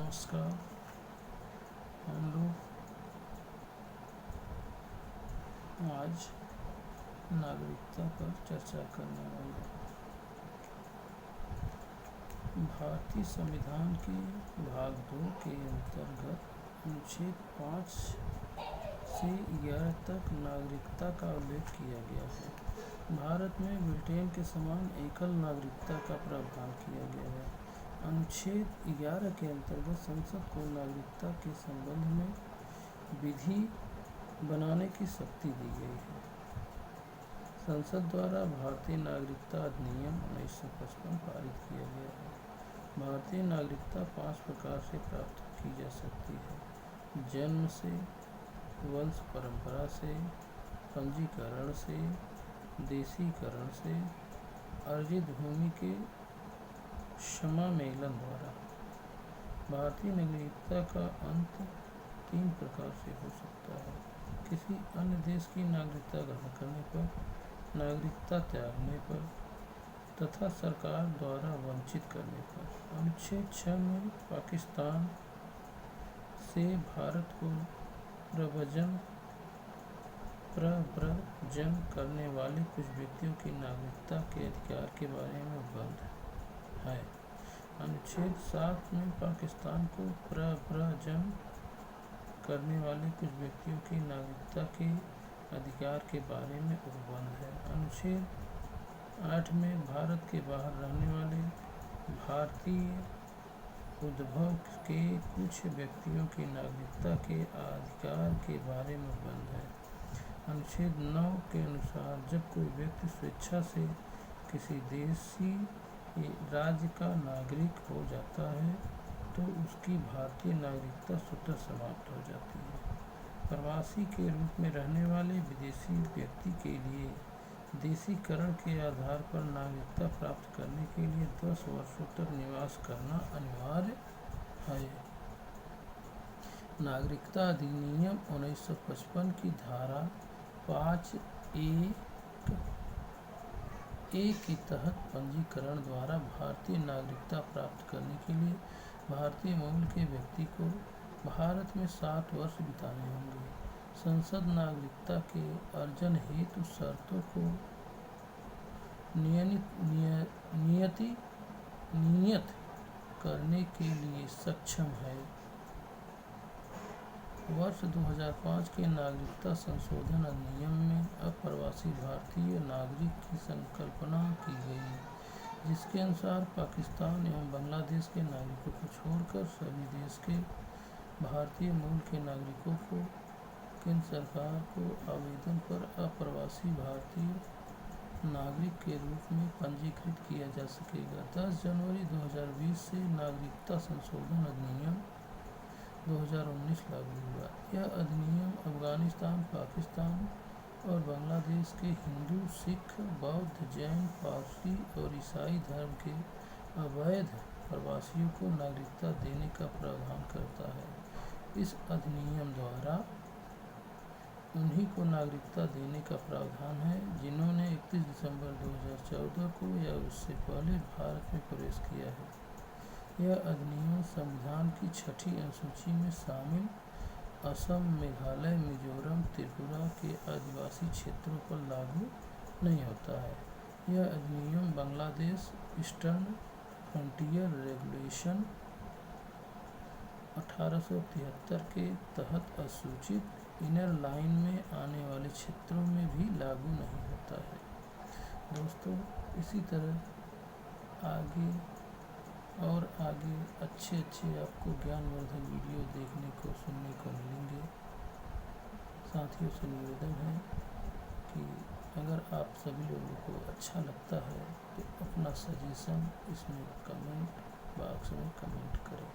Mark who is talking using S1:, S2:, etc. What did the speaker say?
S1: नमस्कार। हम लोग आज नागरिकता पर चर्चा करने वाले हैं। भारतीय संविधान के भाग 2 के अंतर्गत अनुच्छेद 5 से 11 तक नागरिकता का उल्लेख किया गया है। भारत में ब्रिटेन के समान एकल नागरिकता का प्रावधान किया गया है। अनुच्छेद 11 के अंतर्गत संसद को नागरिकता के संबंध में विधि बनाने की शक्ति दी गई है। संसद द्वारा भारतीय नागरिकता अधिनियम 1955 पारित किया गया है। भारतीय नागरिकता 5 प्रकार से प्राप्त की जा सकती है: जन्म से, वंश परंपरा से, पंजीकरण से, देशीकरण से, अर्जित भूमि के समामेलन द्वारा। भारतीय नागरिकता का अंत 3 प्रकार से हो सकता है: किसी अन्य देश की नागरिकता ग्रहण करने पर, नागरिकता त्यागने पर तथा सरकार द्वारा वंचित करने पर। अनुच्छेद 6 में पाकिस्तान से भारत को प्रव्रजन करने वाले कुछ व्यक्तियों की नागरिकता के अधिकार के बारे में उपबंध है। अनुच्छेद 7 में पाकिस्तान को प्रव्रजन करने वाले कुछ व्यक्तियों की नागरिकता के अधिकार के बारे में उपबंध है। अनुच्छेद 8 में भारत के बाहर रहने वाले भारतीय उद्भव के कुछ व्यक्तियों की नागरिकता के अधिकार के बारे में उपबंध है। अनुच्छेद 9 के अनुसार जब कोई व्यक्ति स्वेच्छा से किसी देशी राज्य का नागरिक हो जाता है तो उसकी भारतीय नागरिकता स्वतः समाप्त हो जाती है। प्रवासी के रूप में रहने वाले विदेशी व्यक्ति के लिए देशीकरण के आधार पर नागरिकता प्राप्त करने के लिए 10 वर्षों तक निवास करना अनिवार्य है। नागरिकता अधिनियम 1955 की धारा 5(1)(a) के तहत पंजीकरण द्वारा भारतीय नागरिकता प्राप्त करने के लिए भारतीय मूल के व्यक्ति को भारत में 7 वर्ष बिताने होंगे। संसद नागरिकता के अर्जन हेतु शर्तों को नियत करने के लिए सक्षम है। वर्ष 2005 के नागरिकता संशोधन अधिनियम में अप्रवासी भारतीय नागरिक की संकल्पना की गई, जिसके अनुसार पाकिस्तान एवं बांग्लादेश के नागरिकों को छोड़कर सभी देश के भारतीय मूल के नागरिकों को केंद्र सरकार को आवेदन पर अप्रवासी भारतीय नागरिक के रूप में पंजीकृत किया जा सकेगा। 10 जनवरी 2020 से नागरिकता संशोधन अधिनियम 2019 लागू हुआ। यह अधिनियम अफगानिस्तान, पाकिस्तान और बांग्लादेश के हिंदू, सिख, बौद्ध, जैन, पारसी और ईसाई धर्म के अवैध प्रवासियों को नागरिकता देने का प्रावधान करता है। इस अधिनियम द्वारा उन्हीं को नागरिकता देने का प्रावधान है जिन्होंने 31 दिसंबर 2014 को या उससे पहले भारत में प्रवेश किया है। यह अधिनियम संविधान की 6ठी अनुसूची में शामिल असम, मेघालय, मिजोरम, त्रिपुरा के आदिवासी क्षेत्रों पर लागू नहीं होता है। यह अधिनियम बांग्लादेश ईस्टर्न फ्रंटियर रेगुलेशन 1873 के तहत असूचित इनर लाइन में आने वाले क्षेत्रों में भी लागू नहीं होता है। दोस्तों, इसी तरह आगे अच्छे आपको ज्ञानवर्धक वीडियो देखने को सुनने को मिलेंगे। साथियों से निवेदन है कि अगर आप सभी लोगों को अच्छा लगता है तो अपना सजेशन इसमें कमेंट बॉक्स में कमेंट करें।